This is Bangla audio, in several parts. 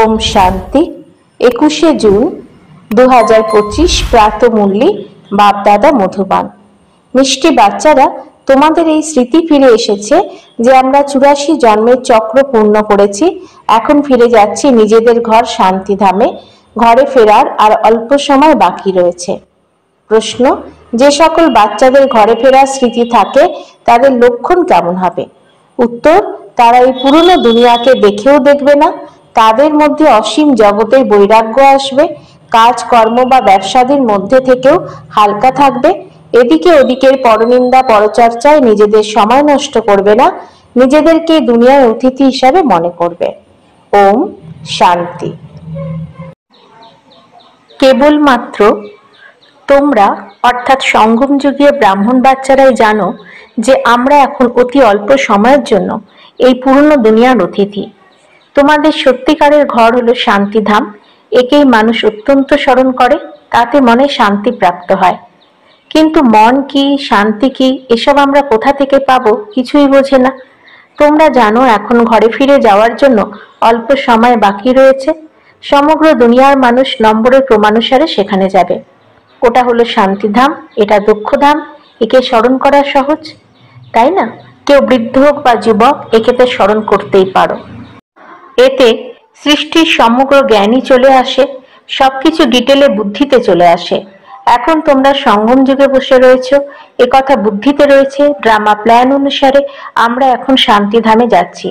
ओम शांति 21 जून 2025 प्रातःमुरली बापदादा मधुबान। मिष्टि बाच्चारा তোমাদের এই স্মৃতি ফিরে এসেছে যে আমরা 84 জন্মের চক্র পূর্ণ করেছি। এখন ফিরে যাচ্ছি নিজেদের ঘর শান্তিধামে। ঘরে ফেরার আর অল্প সময় বাকি রয়েছে। প্রশ্ন, যে সকল বাচ্চাদের ঘরে ফেরার স্মৃতি থাকে তাদের লক্ষণ কেমন হবে? উত্তর, তারা এই পুরনো দুনিয়াকে দেখেও দেখবে না। তাদের মধ্যে অসীম জগতের বৈরাগ্য আসবে। কাজ কর্ম বা ব্যবসাদের মধ্যে থেকেও হালকা থাকবে। এদিকে ওদিকের পরনিন্দা পরচর্চায় নিজেদের সময় নষ্ট করবে না। নিজেদেরকে দুনিয়ার অতিথি হিসাবে মনে করবে। ওম শান্তি। কেবলমাত্র তোমরা অর্থাৎ সঙ্গম যুগীয় ব্রাহ্মণ বাচ্চারাই জানো যে আমরা এখন অতি অল্প সময়ের জন্য এই পুরনো দুনিয়ার অতিথি। তোমাদের সত্যিকারের ঘর হলো শান্তিধাম। একেই মানুষ অত্যন্ত স্মরণ করে, তাতে মনে শান্তি প্রাপ্ত হয়। কিন্তু মন কি, শান্তি কি, এসব আমরা কোথা থেকে পাবো কিছুই বোঝে না। তোমরা জানো এখন ঘরে ফিরে যাওয়ার জন্য অল্প সময় বাকি রয়েছে। সমগ্র দুনিয়ার মানুষ নম্বরের ক্রমানুসারে সেখানে যাবে। ওটা হলো শান্তিধাম, এটা দুঃখধাম। একে স্মরণ করা সহজ, তাই না? কেউ বৃদ্ধ হোক বা যুবক, একে তো স্মরণ করতেই পারো। এতে সৃষ্টির সমগ্র জ্ঞানই চলে আসে, সবকিছু ডিটেলে বুদ্ধিতে চলে আসে। এখন তোমরা সঙ্গম যুগে বসে রয়েছো, একথা বুদ্ধিতে রয়েছে। ড্রামা প্ল্যান অনুসারে আমরা এখন শান্তিধামে যাচ্ছি।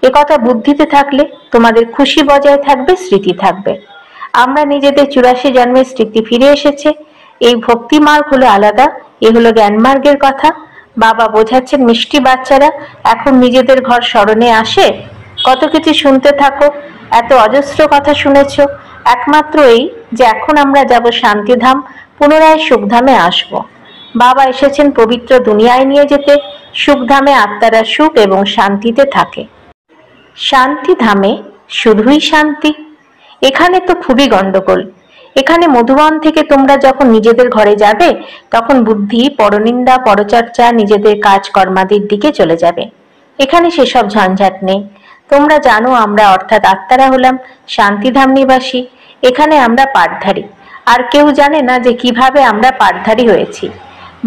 একথা বুদ্ধিতে থাকলে তোমাদের খুশি বজায় থাকবে, স্মৃতি থাকবে। আমরা নিজেদের 84 জন্মের স্মৃতি ফিরে এসেছে। এই ভক্তি মার্গ হলো আলাদা, এ হলো জ্ঞান মার্গের কথা। বাবা বোঝাচ্ছেন, মিষ্টি বাচ্চারা এখন নিজেদের ঘর স্মরণে আসে। কত কিছু শুনতে থাকো, এত অজস্র কথা শুনেছ। একমাত্র এই যে এখন আমরা যাব শান্তিধাম, পুনরায় সুখধামে আসব। বাবা এসেছেন পবিত্র দুনিয়ায় নিয়ে যেতে। সুখধামে আত্মারা সুখ এবং শান্তিতে থাকে। শান্তিধামে শুধুই শান্তি? এখানে তো খুবই গন্ডগোল। এখানে মধুবন থেকে তোমরা যখন নিজেদের ঘরে যাবে তখন বুদ্ধি পরনিন্দা পরচর্চা নিজেদের কাজ কর্মাদির দিকে চলে যাবে। এখানে সেসব ঝঞ্ঝাট নেই। তোমরা জানো আমরা অর্থাৎ আত্মারা হলাম শান্তিধাম নিবাসী। এখানে আমরা পাঠধারী। আর কেউ জানে না যে কিভাবে আমরা পাঠধারী হয়েছি।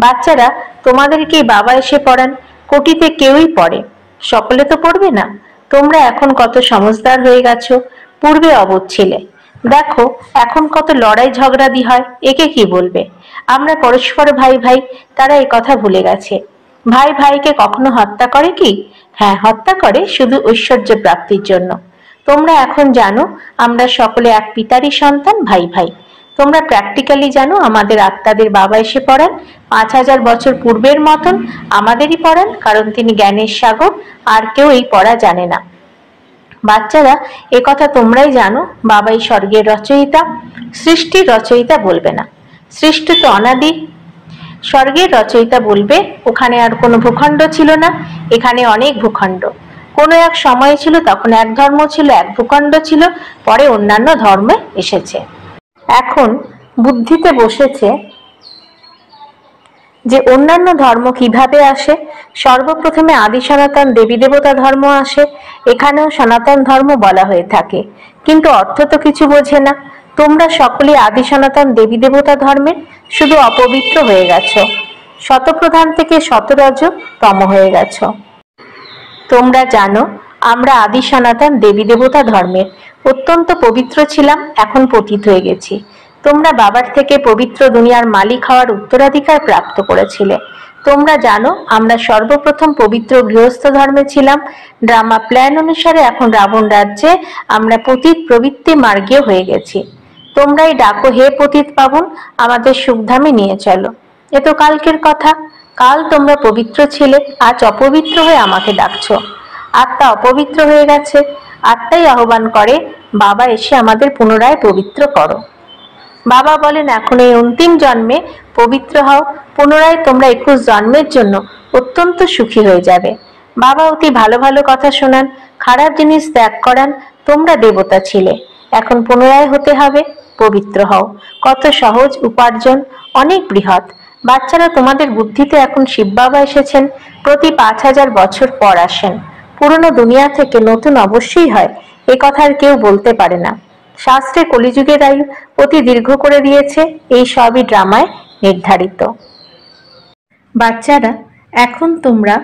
বাচ্চারা, তোমাদেরকেই বাবা এসে পড়ান। কোটিতে কেউই পড়ে, সকলে তো পড়বে না। তোমরা এখন কত সমঝদার হয়ে গেছো, পূর্বে অবোধ ছিলে। দেখো এখন কত লড়াই ঝগড়াদি হয়, একে কি বলবে? আমরা পরস্পর ভাই ভাই, তারা এই কথা ভুলে গেছে। ভাই ভাইকে কখনো হত্যা করে কি? হ্যাঁ, হত্যা করে, শুধু ঐশ্বর্য প্রাপ্তির জন্য। তোমরা এখন জানো আমরা সকলে এক পিতারই সন্তান, ভাই ভাই। তোমরা প্র্যাকটিক্যালি জানো আমাদের আত্মাদের বাবা এসে পড়ান 5000 বছর পূর্বের মতন আমাদেরই পড়ান, কারণ তিনি জ্ঞানের সাগর, আর কেউ এই পড়া জানে না। বাচ্চারা, একথা তোমরাই জানো বাবাই স্বর্গের রচয়িতা, সৃষ্টির রচয়িতা বলবে না। সৃষ্টি তো অনাদি। স্বর্গের রচয়িতা বলবে ওখানে আর কোনো ভূখণ্ড ছিল না, এখানে অনেক ভূখণ্ড। কোনো এক সময় ছিল, তখন এক ধর্ম ছিল, এক ভূখণ্ড ছিল, পরে অন্যান্য ধর্মে এসেছে। এখন বুদ্ধিতে বসেছে যে অন্যান্য ধর্ম কিভাবে আসে। সর্বপ্রথমে আদি সনাতন দেবী দেবতা ধর্ম আসে। এখানেও সনাতন ধর্ম বলা হয়ে থাকে, কিন্তু অর্থ তো কিছু বোঝে না। তোমরা সকলে আদি সনাতন দেবী দেবতা ধর্মের, শুধু অপবিত্র হয়ে গেছো। শতপ্রধান থেকে শতরজ তম হয়ে গেছো। তোমরা জানো আমরা আদি সনাতন দেবী দেবতা ধর্মের অত্যন্ত পবিত্র ছিলাম, এখন পতিত হয়ে গেছি। তোমরা বাবার থেকে পবিত্র দুনিয়ার মালিক হওয়ার উত্তরাধিকার প্রাপ্ত করেছিলে। তোমরা জানো আমরা সর্বপ্রথম পবিত্র গৃহস্থ ধর্মে ছিলাম। ড্রামা প্ল্যান অনুসারে এখন রাবণ রাজ্যে আমরা পতিত প্রবৃত্তি মার্গীয় হয়ে গেছি। তোমরাই ডাকো, হে পতিত পাবন, আমাদের সুখধামে নিয়ে চলো। এ তো কালকের কথা। কাল তোমরা পবিত্র ছিলে, আজ অপবিত্র হয়ে আমাকে ডাকছো। আত্মা অপবিত্র হয়ে গেছে, আত্মাই আহ্বান করে বাবা এসে আমাদের পুনরায় পবিত্র করো। বাবা বলেন এখন এই অন্তিম জন্মে পবিত্র হও, পুনরায় তোমরা 21 জন্মের জন্য অত্যন্ত সুখী হয়ে যাবে। বাবা অতি ভালো ভালো কথা শোনান, খারাপ জিনিস ত্যাগ করান। তোমরা দেবতা ছিলে, এখন পুনরায় হতে হবে, পবিত্র হও। কত সহজ উপার্জন, অনেক বৃহৎ। বাচ্চারা, তোমাদের বুদ্ধিতে এখন শিব বাবা এসেছেন, প্রতি 5000 বছর পর আসেন। পুরনো দুনিয়া থেকে নতুন অবশ্যই হয়, এ কথা আর কেউ বলতে পারে না। শাস্ত্রে কলিযুগের আয়ু অতি দীর্ঘ করে দিয়েছে, এই সবই ড্রামায় নির্ধারিত। বাচ্চারা, এখন তোমরা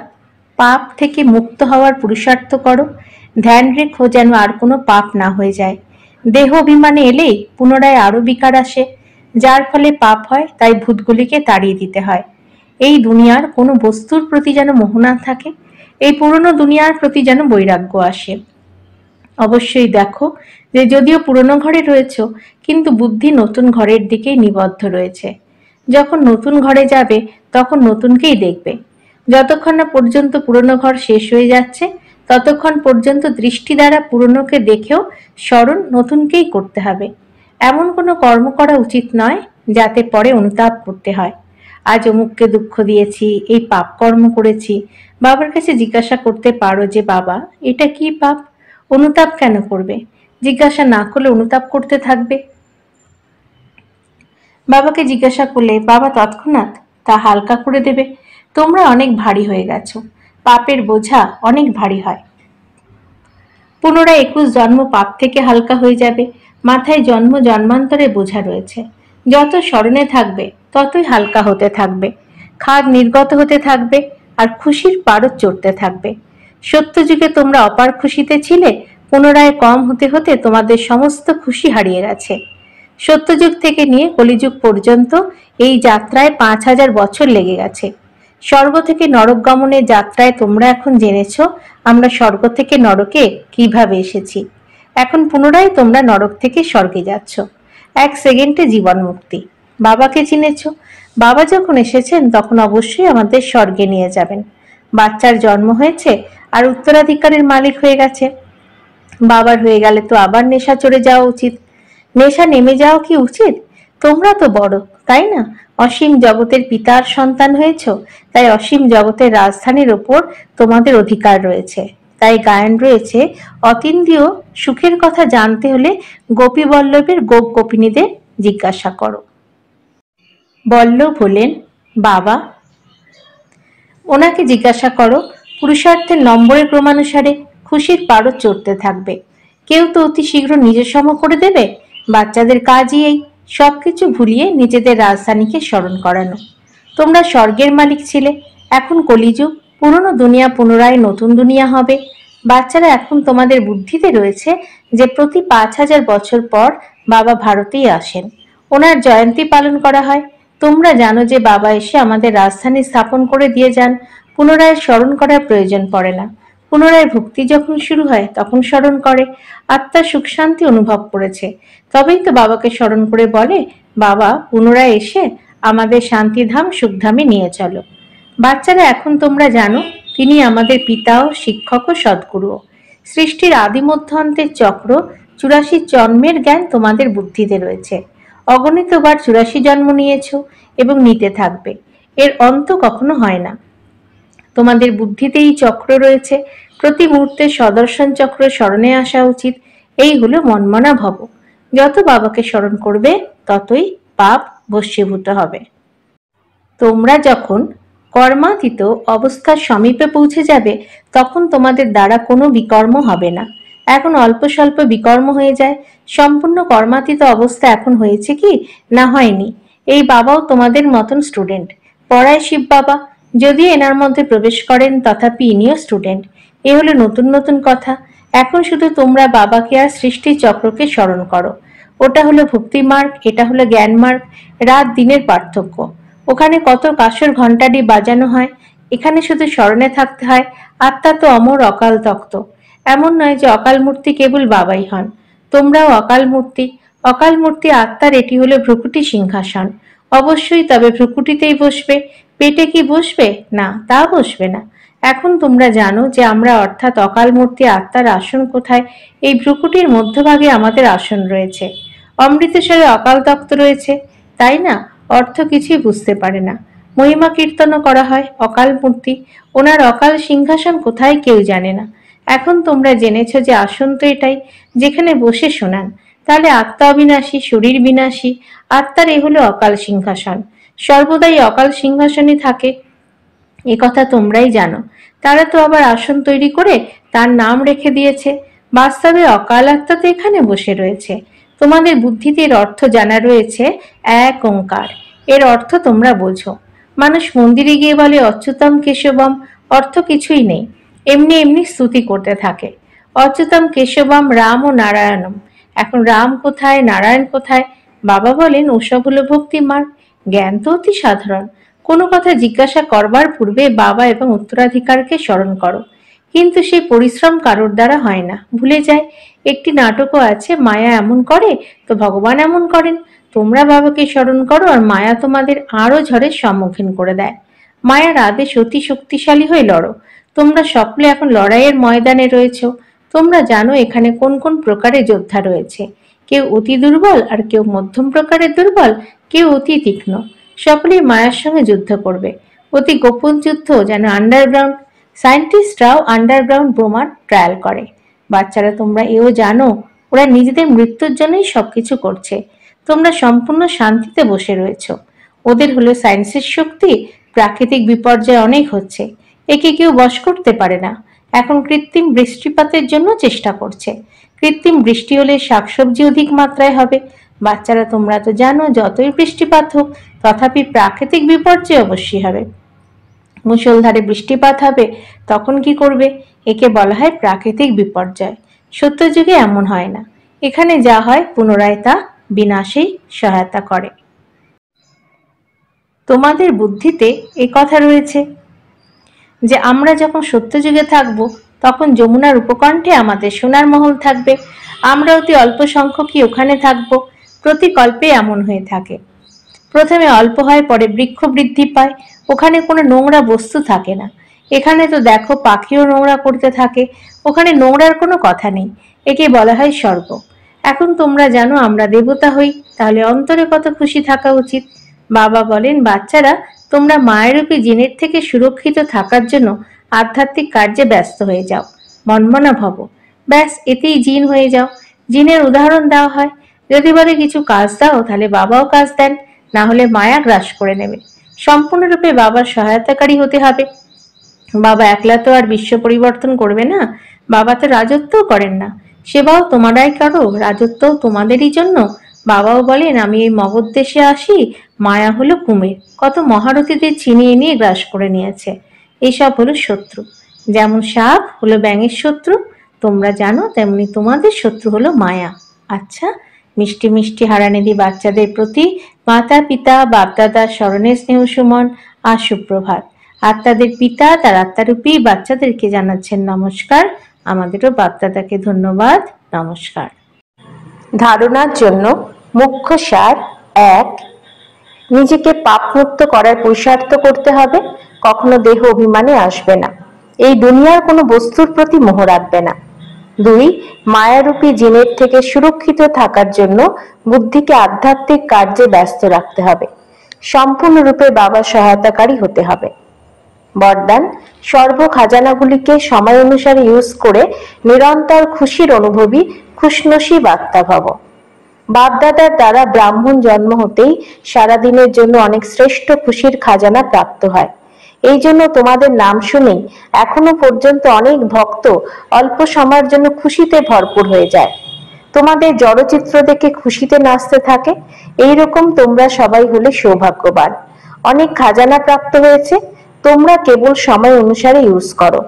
পাপ থেকে মুক্ত হওয়ার পুরুষার্থ করো। ধ্যান রেখো যেন আর কোনো পাপ না হয়ে যায়। দেহ অভিমানে এলেই পুনরায় আরো বিকার আসে, যার ফলে পাপ হয়। তাই ভূতগুলিকে তাড়িয়ে দিতে হয়। এই দুনিয়ার কোনো বস্তুর প্রতি যেন মোহ না থাকে, এই পুরনো দুনিয়ার প্রতি যেন বৈরাগ্য আসে। অবশ্যই দেখো যে যদিও পুরনো ঘরে রয়েছ, কিন্তু বুদ্ধি নতুন ঘরের দিকেই নিবদ্ধ রয়েছে। যখন নতুন ঘরে যাবে তখন নতুনকেই দেখবে। যতক্ষণ না পর্যন্ত পুরনো ঘর শেষ হয়ে যাচ্ছে, ততক্ষণ পর্যন্ত দৃষ্টি দ্বারা পুরনোকে দেখেও স্মরণ নতুনকেই করতে হবে। এমন কোনো কর্ম করা উচিত নয় যাতে পরে অনুতাপ করতে হয়। আজ অমুককে দুঃখ দিয়েছি, এই পাপ কর্ম করেছি। বাবার কাছে জিজ্ঞাসা করতে পারো যে বাবা, এটা কি পাপ? অনুতাপ কেন করবে? জিজ্ঞাসা না করলে অনুতাপ করতে থাকবে। বাবাকে জিজ্ঞাসা করলে বাবা তৎক্ষণাৎ তা হালকা করে দেবে। তোমরা অনেক ভারী হয়ে গেছো, পাপের বোঝা অনেক ভারী হয়। পুনরায় 21 জন্ম পাপ থেকে হালকা হয়ে যাবে। মাথায় জন্ম জন্মান্তরে বোঝা রয়েছে, যত স্মরণে থাকবে ততই হালকা হতে থাকবে। খাদ নির্গত হতে থাকবে আর খুশির পারদ চড়তে থাকবে। সত্যযুগে তোমরা অপার খুশিতে ছিলে, পুনরায় কম হতে হতে তোমাদের সমস্ত খুশি হারিয়ে গেছে। সত্যযুগ থেকে নিয়ে কলিযুগ পর্যন্ত এই যাত্রায় 5000 বছর লেগে গেছে। স্বর্গ থেকে নরক গমনের যাত্রায় তোমরা এখন জেনেছ আমরা স্বর্গ থেকে নরকে কিভাবে এসেছি। এখন পুনরায় তোমরা নরক থেকে স্বর্গে যাচ্ছ। 1 সেকেন্ডে জীবন মুক্তি। বাবাকে চিনেছ। বাবা যখন এসেছেন তখন অবশ্যই আমাদের স্বর্গে নিয়ে যাবেন। বাচ্চার জন্ম হয়েছে আর উত্তরাধিকারের মালিক হয়ে গেছে। বাবার হয়ে গেলে তো আবার নেশা চড়ে যাওয়া উচিত। নেশা নেমে যাওয়া কি উচিত? তোমরা তো বড়, তাই না? অসীম জগতের পিতার সন্তান হয়েছ, তাই অসীম জগতের রাজধানীর ওপর তোমাদের অধিকার রয়েছে। তাই গায়ন রয়েছে, অতীন্দ্রিয় সুখের কথা জানতে হলে গোপী বল্লভের গোপ গোপিনীদের জিজ্ঞাসা করো। বল্লভ হলেন বাবা। ওনাকে জিজ্ঞাসা করো। পুরুষার্থের নম্বরের ক্রমানুসারে খুশির পারদ চড়তে থাকবে। কেউ তো অতি শীঘ্র নিজের সম করে দেবে। বাচ্চাদের কাজই এই, সবকিছু ভুলিয়ে নিজেদের রাজধানীকে স্মরণ করানো। তোমরা স্বর্গের মালিক ছিলে, এখন কলিযুগ, পুরনো দুনিয়া পুনরায় নতুন দুনিয়া হবে। বাচ্চারা, এখন তোমাদের বুদ্ধিতে রয়েছে যে প্রতি 5000 বছর পর বাবা ভারতেই আসেন, ওনার জয়ন্তী পালন করা হয়। তোমরা জানো যে বাবা এসে আমাদের রাজধানী স্থাপন করে দিয়ে যান, পুনরায় স্মরণ করার প্রয়োজন পড়ে না। পুনরায় ভক্তি যখন শুরু হয় তখন স্মরণ করে। আত্মা সুখ শান্তি অনুভব করেছে, তবেই তো বাবাকে স্মরণ করে বলে, বাবা পুনরায় এসে আমাদের শান্তিধাম সুখধামে নিয়ে চলো। বাচ্চারা, এখন তোমরা জানো তিনি আমাদের পিতা ও শিক্ষক ও সদ্গুরুও। সৃষ্টির আদি মধ্য অন্তের চক্র 84 জন্মের জ্ঞান তোমাদের বুদ্ধিতে রয়েছে। অগণিতবার 84 জন্ম নিয়েছ এবং নিতে থাকবে। এর অন্ত কখনো হয় না। তোমাদের বুদ্ধিতেই চক্র রয়েছে। প্রতি মুহূর্তে সদর্শন চক্র স্মরণে আসা উচিত। এই হলো মনমনা ভব। যত বাবাকে স্মরণ করবে ততই পাপ ভস্মীভূত হবে। তোমরা যখন কর্মাতীত অবস্থার সমীপে পৌঁছে যাবে তখন তোমাদের দ্বারা কোনো বিকর্ম হবে না। এখন অল্প স্বল্প বিকর্ম হয়ে যায়। সম্পূর্ণ কর্মাতীত অবস্থা এখন হয়েছে কি না হয়নি। এই বাবাও তোমাদের মতন স্টুডেন্ট, পড়ায় শিব বাবা। যদিও এনার মধ্যে প্রবেশ করেন তথাপি ইনিও স্টুডেন্ট। এ হলো নতুন নতুন কথা। এখন শুধু তোমরা বাবাকে আর সৃষ্টির চক্রকে স্মরণ করো। ওটা হলো ভক্তি মার্গ, এটা হলো জ্ঞান মার্গ। রাত দিনের পার্থক্য। ওখানে কত কাসর ঘণ্টাটি বাজানো হয়, এখানে শুধু স্মরণে থাকতে হয়। আত্মা তো অমর, অকাল তক্ত। এমন নয় যে অকাল মূর্তি কেবল বাবাই হন, তোমরাও অকাল মূর্তি। অকাল মূর্তি আত্মার এটি হলো ভ্রুকুটি সিংহাসন। অবশ্যই, তবে ভ্রুকুটিতেই বসবে। পেটে কি বসবে? না, তা বসবে না। এখন তোমরা জানো যে আমরা অর্থাৎ অকাল মূর্তি আত্মার আসন কোথায়। এই ভ্রুকুটির মধ্যভাগে আমাদের আসন রয়েছে। অমৃতসরে অকাল তক্ত রয়েছে, তাই না? অর্থ কিছুই বুঝতে পারে না। মহিমা কীর্তনও করা হয়। অকাল মূর্তি, ওনার অকাল সিংহাসন কোথায় কেউ জানে না। এখন তোমরা জেনেছ যে আসন তো এটাই, যেখানে বসে শোনান। তাহলে আত্মা অবিনাশী, শরীর বিনাশী। আত্মার এ হলো অকাল সিংহাসন, সর্বদাই অকাল সিংহাসনই থাকে। এ কথা তোমরাই জানো। তারা তো আবার আসন তৈরি করে তার নাম রেখে দিয়েছে। বাস্তবে অকাল আত্মা তো এখানে বসে রয়েছে। তোমাদের বুদ্ধিতে এর অর্থ জানা রয়েছে এক ওঙ্কার। এর অর্থ তোমরা বোঝো। মানুষ মন্দিরে গিয়ে বলে অচ্যুতম কেশবম, অর্থ কিছুই নেই, এমনি এমনি স্তুতি করতে থাকে। অচ্যুতম কেশবম রাম ও নারায়ণম। এখন রাম কোথায়, নারায়ণ কোথায়? বাবা বলেন ওসব হলো ভক্তি মার্গ। জ্ঞান তো অতি সাধারণ। কোনো কথা জিজ্ঞাসা করবার পূর্বে বাবা এবং উত্তরাধিকারকে স্মরণ করো। কিন্তু সেই পরিশ্রম কারোর দ্বারা হয় না, ভুলে যায়। একটি নাটকও আছে, মায়া এমন করে তো ভগবান এমন করেন। তোমরা বাবাকে স্মরণ করো আর মায়া তোমাদের আরো ঝড়ের সম্মুখীন করে দেয়। মায়ার আদেশ অতি শক্তিশালী হয়ে লড়ো। তোমরা সকলে এখন লড়াইয়ের ময়দানে রয়েছে। তোমরা জানো এখানে কোন কোন প্রকারের যোদ্ধা রয়েছে। কেউ অতি দুর্বল আর কেউ মধ্যম প্রকারের দুর্বল, কেউ অতি তীক্ষ্ণ। সকলেই মায়ার সঙ্গে যুদ্ধ করবে। অতি গোপন যুদ্ধ, যেন আন্ডারগ্রাউন্ড। সায়েন্টিস্টরাও আন্ডারগ্রাউন্ড বোমার ট্রায়াল করে। বাচ্চারা তোমরা এও জানো ওরা নিজেদের মৃত্যুর জন্যই সবকিছু করছে। তোমরা সম্পূর্ণ শান্তিতে বসে রয়েছ। ওদের হলো সায়েন্সের শক্তি, প্রাকৃতিক বিপর্যয় অনেক হচ্ছে, একে কেউ বশ করতে পারে না। এখন কৃত্রিম বৃষ্টিপাতের জন্য চেষ্টা করছে। কৃত্রিম বৃষ্টি হলে শাকসবজি অধিক মাত্রায় হবে। বাচ্চারা তোমরা তো জানো যতই বৃষ্টিপাত হোক তথাপি প্রাকৃতিক বিপর্যয় অবশ্যই হবে। মুষলধারে বৃষ্টিপাত হবে, তখন কি করবে? একে বলা হয় প্রাকৃতিক বিপর্যয়। সত্যযুগে এমন হয় না। এখানে যা হয় পুনরায় তা বিনাশেই সহায়তা করে। তোমাদের বুদ্ধিতে এ কথা রয়েছে যে আমরা যখন সত্যযুগে থাকব তখন যমুনার উপকণ্ঠে আমাদের সোনার মহল থাকবে। আমরা অতি অল্প সংখ্যকই ওখানে থাকব। প্রতি কল্পে এমন হয়ে থাকে। প্রথমে অল্প হয়, পরে বৃক্ষ বৃদ্ধি পায়। ওখানে কোনো নোংরা বস্তু থাকে না। এখানে তো দেখো পাখিও নোংরা করতে থাকে। ওখানে নোংরার কোনো কথা নেই। একে বলা হয় স্বর্গ। এখন তোমরা জানো আমরা দেবতা হই, তাহলে অন্তরে কত খুশি থাকা উচিত। বাবা বলেন বাচ্চারা তোমরা মায়েরূপী জিনের থেকে সুরক্ষিত থাকার জন্য আধ্যাত্মিক কার্যে ব্যস্ত হয়ে যাও, মনমনা ভব। ব্যাস এতেই জিন হয়ে যাও। জিনের উদাহরণ দেওয়া হয়, যদি বলে কিছু কাজ দাও তাহলে বাবাও কাজ দেন, না হলে মায়া গ্রাস করে নেবে। সম্পূর্ণরূপে বাবার সহায়তাকারী হতে হবে। বাবা একলা তো আর বিশ্ব পরিবর্তন করবে না। বাবা তো রাজত্বও করেন না, সেবাও তোমরাই করো, রাজত্বও তোমাদেরই জন্য। বাবাও বলেন আমি এই মগধ দেশে আসি, মায়া হলো কুমির, কত মহারথীদের ছিনিয়ে নিয়ে গ্রাস করে নিয়েছে। এইসব হলো শত্রু। যেমন সাপ হলো ব্যাঙের শত্রু, তোমরা জানো, তেমনি তোমাদের শত্রু হলো মায়া। আচ্ছা, মিষ্টি মিষ্টি হারানিধি বাচ্চাদের প্রতি মাতা পিতা বাপদাদার স্মরণে স্নেহ সুমন আর সুপ্রভাত। আত্মাদের পিতা তার আত্মারূপী বাচ্চাদেরকে জানাচ্ছেন নমস্কার। আমাদেরও বাপদাদাকে ধন্যবাদ, নমস্কার। ধারণার জন্য মুখ্য সার: 1. নিজেকে পাপমুক্ত করার পুরুষার্থ করতে হবে। কখনো দেহ অভিমানে আসবে না। এই দুনিয়ার কোনো বস্তুর প্রতি মোহ রাখবে না। 2. মায়ারূপী জিনের থেকে সুরক্ষিত থাকার জন্য বুদ্ধিকে আধ্যাত্মিক কার্যে ব্যস্ত রাখতে হবে। সম্পূর্ণরূপে বাবার সহায়তাকারী হতে হবে। বরদান: সর্ব খাজানাগুলিকে সময় অনুসারে ইউজ করে নিরন্তর খুশির অনুভবী খুশনসিব আত্মা ভব। বাপদাদার দ্বারা ব্রাহ্মণ জন্ম হতেই সারাদিনের জন্য অনেক শ্রেষ্ঠ খুশির খাজানা প্রাপ্ত হয়। এই জন্য তোমাদের নাম শুনেই এখনো পর্যন্ত অনেক ভক্ত অল্প সময়ের জন্য খুশিতে ভরপুর হয়ে যায়। তোমাদের জড়চিত্র দেখে খুশিতে নাচতে থাকে। এইরকম তোমরা সবাই হলে সৌভাগ্যবান। অনেক খাজানা প্রাপ্ত হয়েছে, তোমরা কেবল সময় অনুসারে ইউজ করো।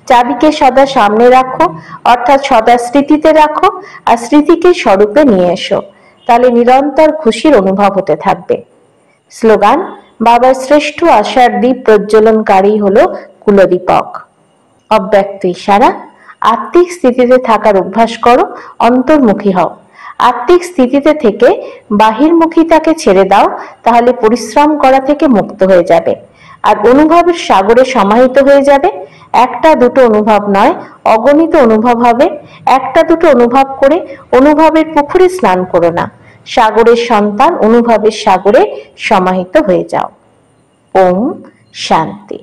চাবিকে সদা সামনে রাখো, অর্থাৎ সদা স্মৃতিতে রাখো, আর স্মৃতিকে স্বরূপে নিয়ে এসো, তাহলে নিরন্তর খুশির অনুভব হতে থাকবে। স্লোগান: বাবার শ্রেষ্ঠ আশার দ্বীপ প্রজ্বলনকারী হলো কুলদীপক। অব্যক্ত ইশারা: আত্মিক স্থিতিতে থাকার অভ্যাস করো, অন্তর্মুখী হও। আত্মিক স্থিতিতে থেকে বাহির্মুখিতাকে ছেড়ে দাও, তাহলে পরিশ্রম করা থেকে মুক্ত হয়ে যাবে আর অনুভবের সাগরে সমাহিত হয়ে যাবে। একটা দুটো অনুভব নয়, অগণিত অনুভব হবে। একটা দুটো অনুভব করে অনুভবের পুকুরে স্নান করো না। সাগরের সন্তান অনুভবের সাগরে সমাহিত হয়ে যাও। ওম শান্তি।